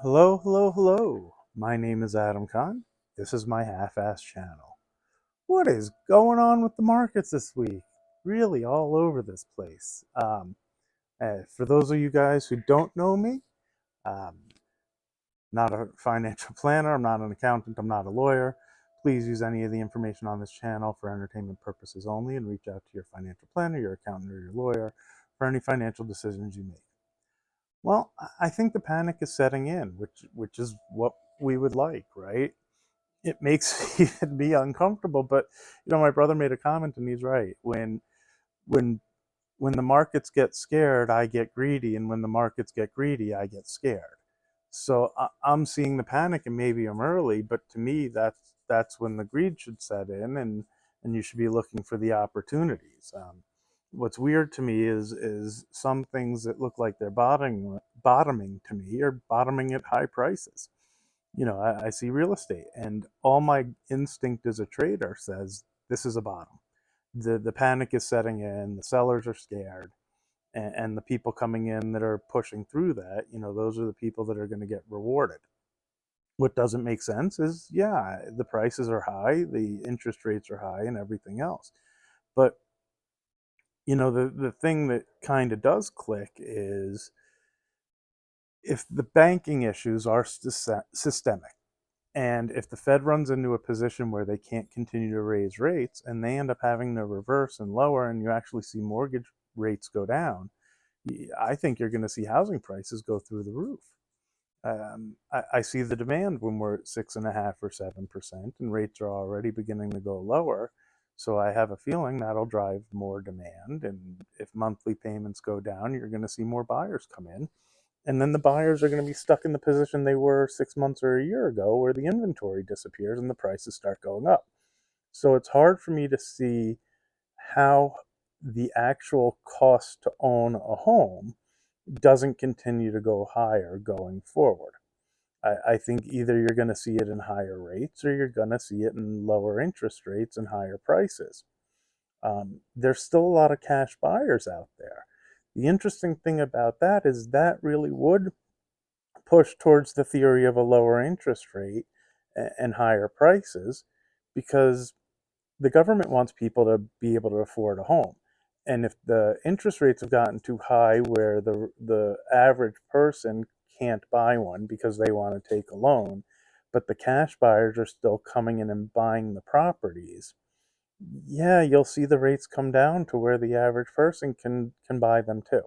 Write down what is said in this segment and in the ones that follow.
Hello, hello, hello. My name is Adam Kahn. This is my half-ass channel. What is going on with the markets this week? Really all over this place. For those of you guys who don't know me, um, not a financial planner, I'm not an accountant, I'm not a lawyer. Please use any of the information on this channel for entertainment purposes only and reach out to your financial planner, your accountant, or your lawyer for any financial decisions you make. Well, I think the panic is setting in, which is what we would like, right? It makes me uncomfortable, but my brother made a comment and he's right. When when the markets get scared, I get greedy, and when the markets get greedy, I get scared. So I'm seeing the panic, and maybe I'm early, but to me, that's when the greed should set in, and you should be looking for the opportunities. What's weird to me is some things that look like they're bottoming to me are bottoming at high prices. I see real estate, and all my instinct as a trader says this is a bottom. The panic is setting in. The sellers are scared, and the people coming in that are pushing through that, those are the people that are going to get rewarded. What doesn't make sense is, yeah, the prices are high, the interest rates are high, and everything else. But the thing that kind of does click is if the banking issues are systemic. And if the Fed runs into a position where they can't continue to raise rates and they end up having to reverse and lower, and you actually see mortgage rates go down, I think you're going to see housing prices go through the roof. I see the demand when we're at 6.5 or 7%, and rates are already beginning to go lower. So I have a feeling that'll drive more demand. And if monthly payments go down, you're going to see more buyers come in. And then the buyers are going to be stuck in the position they were 6 months or a year ago, where the inventory disappears and the prices start going up. So it's hard for me to see how the actual cost to own a home doesn't continue to go higher going forward. I think either you're going to see it in higher rates or you're going to see it in lower interest rates and higher prices. There's still a lot of cash buyers out there. The interesting thing about that is that really would push towards the theory of a lower interest rate and higher prices, because the government wants people to be able to afford a home. And if the interest rates have gotten too high where the average person can't buy one because they want to take a loan, but the cash buyers are still coming in and buying the properties, yeah, you'll see the rates come down to where the average person can buy them too.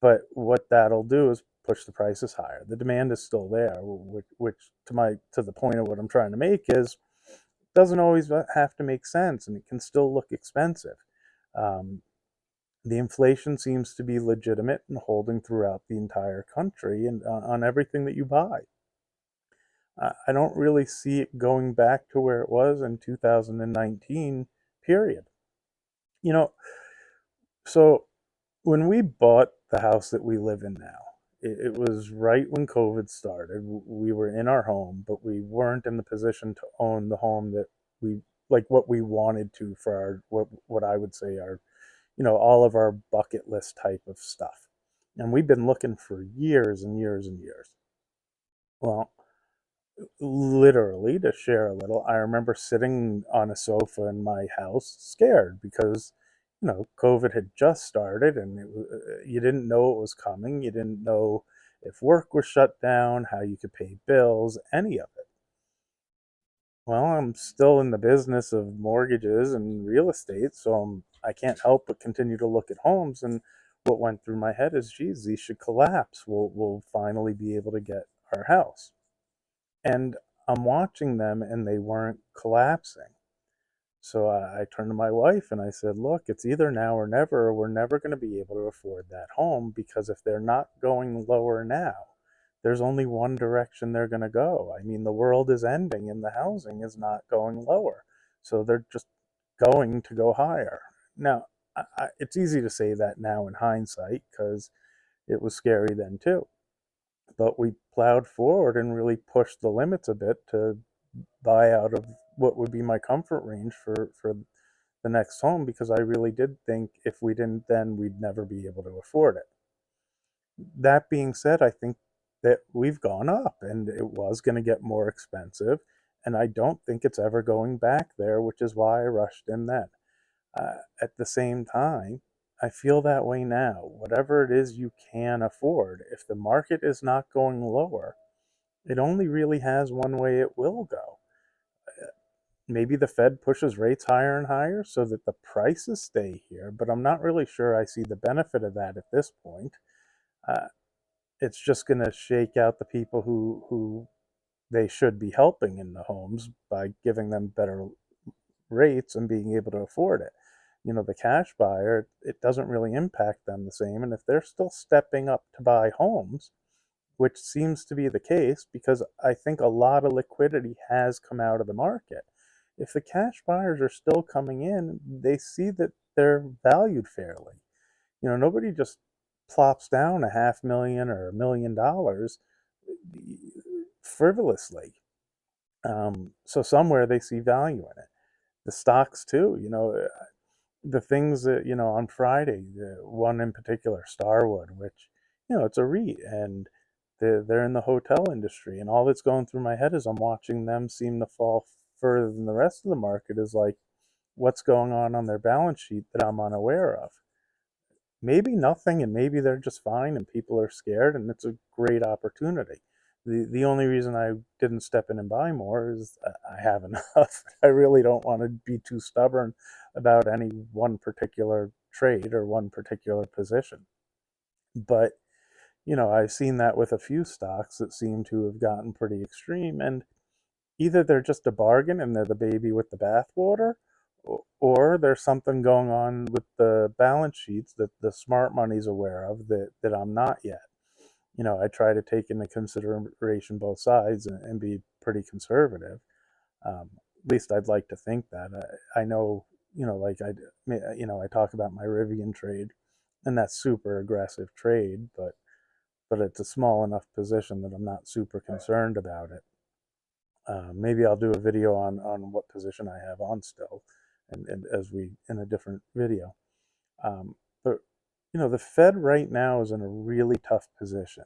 But what that'll do is push the prices higher. The demand is still there, which to the point of what I'm trying to make is doesn't always have to make sense, and it can still look expensive. Um, the inflation seems to be legitimate and holding throughout the entire country and on everything that you buy. I don't really see it going back to where it was in 2019, period. You know, so when we bought the house that we live in now, it was right when COVID started. We were in our home, but we weren't in the position to own the home that we like what we wanted to for our what I would say our all of our bucket list type of stuff. And we've been looking for years and years and years. Well, literally, to share a little, I remember sitting on a sofa in my house scared because COVID had just started, and you didn't know it was coming. You didn't know if work was shut down, how you could pay bills, any of it. Well, I'm still in the business of mortgages and real estate, so I can't help but continue to look at homes. And what went through my head is, geez, these should collapse. We'll finally be able to get our house. And I'm watching them, and they weren't collapsing. So I turned to my wife and I said, look, it's either now or never. We're never going to be able to afford that home, because if they're not going lower now, there's only one direction they're going to go. I mean, the world is ending and the housing is not going lower. So they're just going to go higher. Now, it's easy to say that now in hindsight because it was scary then too. But we plowed forward and really pushed the limits a bit to buy out of what would be my comfort range for the next home, because I really did think if we didn't then we'd never be able to afford it. That being said, I think that we've gone up and it was going to get more expensive. And I don't think it's ever going back there, which is why I rushed in then. At the same time, I feel that way now. Whatever it is you can afford, if the market is not going lower, it only really has one way it will go. Maybe the Fed pushes rates higher and higher so that the prices stay here, but I'm not really sure I see the benefit of that at this point. Uh, it's just going to shake out the people who they should be helping in the homes by giving them better rates and being able to afford it. The cash buyer, it doesn't really impact them the same. And if they're still stepping up to buy homes, which seems to be the case because I think a lot of liquidity has come out of the market. If the cash buyers are still coming in, they see that they're valued fairly. Nobody just plops down a half million or $1 million frivolously. So somewhere they see value in it. The stocks too, the things that, on Friday, the one in particular, Starwood, which, it's a REIT and they're in the hotel industry. And all that's going through my head is I'm watching them seem to fall further than the rest of the market is like, what's going on their balance sheet that I'm unaware of? Maybe nothing, and maybe they're just fine and people are scared and it's a great opportunity. The only reason I didn't step in and buy more is I have enough. I really don't want to be too stubborn about any one particular trade or one particular position. But, I've seen that with a few stocks that seem to have gotten pretty extreme, and either they're just a bargain and they're the baby with the bathwater, or there's something going on with the balance sheets that the smart money's aware of that I'm not yet. I try to take into consideration both sides and be pretty conservative. At least I'd like to think that. I know, like I talk about my Rivian trade, and that's super aggressive trade, but it's a small enough position that I'm not super concerned about it. Maybe I'll do a video on what position I have on still, and as we in a different video. But the Fed right now is in a really tough position,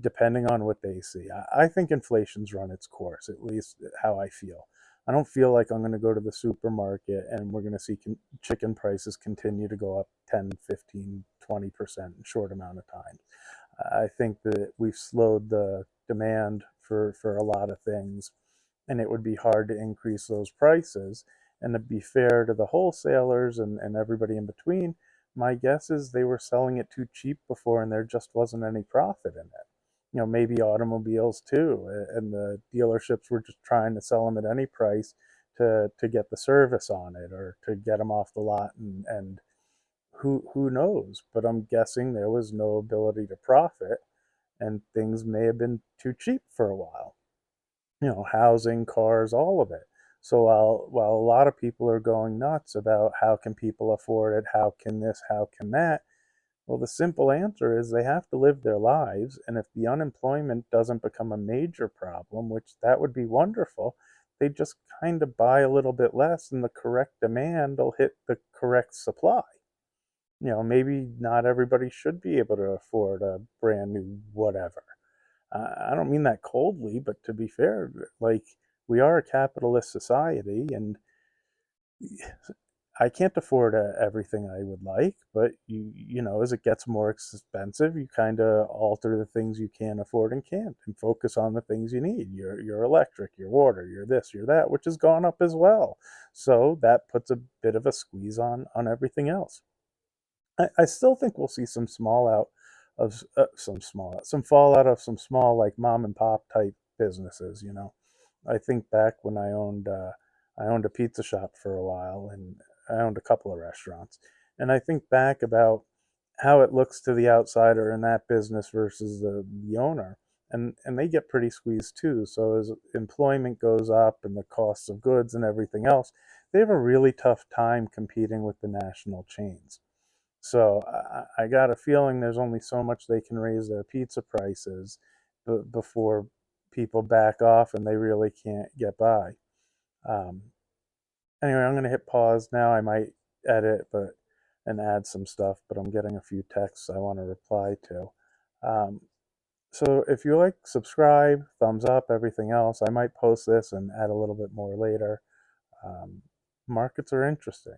depending on what they see. I think inflation's run its course, at least how I feel. I don't feel like I'm going to go to the supermarket and we're going to see chicken prices continue to go up 10, 15, 20% in a short amount of time. I think that we've slowed the demand for a lot of things, and it would be hard to increase those prices. And to be fair to the wholesalers and everybody in between, my guess is they were selling it too cheap before and there just wasn't any profit in it. Maybe automobiles too, and the dealerships were just trying to sell them at any price to get the service on it or to get them off the lot, and who knows, but I'm guessing there was no ability to profit and things may have been too cheap for a while. Housing, cars, all of it. So while a lot of people are going nuts about how can people afford it, how can this, how can that, well, the simple answer is they have to live their lives, and if the unemployment doesn't become a major problem, which that would be wonderful, they just kind of buy a little bit less, and the correct demand will hit the correct supply. Maybe not everybody should be able to afford a brand new whatever. I don't mean that coldly, but to be fair, like, we are a capitalist society, and I can't afford everything I would like. But as it gets more expensive, you kind of alter the things you can afford and can't, and focus on the things you need. Your electric, your water, your this, your that, which has gone up as well. So that puts a bit of a squeeze on everything else. I still think we'll see some small out of some fallout of some small, like, mom and pop type businesses. I think back when I owned a pizza shop for a while, and I owned a couple of restaurants, and I think back about how it looks to the outsider in that business versus the owner, and they get pretty squeezed too. So as employment goes up and the costs of goods and everything else, they have a really tough time competing with the national chains. So I got a feeling there's only so much they can raise their pizza prices before people back off and they really can't get by. Um, anyway, I'm going to hit pause now. I might edit and add some stuff, but I'm getting a few texts I want to reply to. Um, So if you like, subscribe, thumbs up, everything else. I might post this and add a little bit more later. Um, Markets are interesting.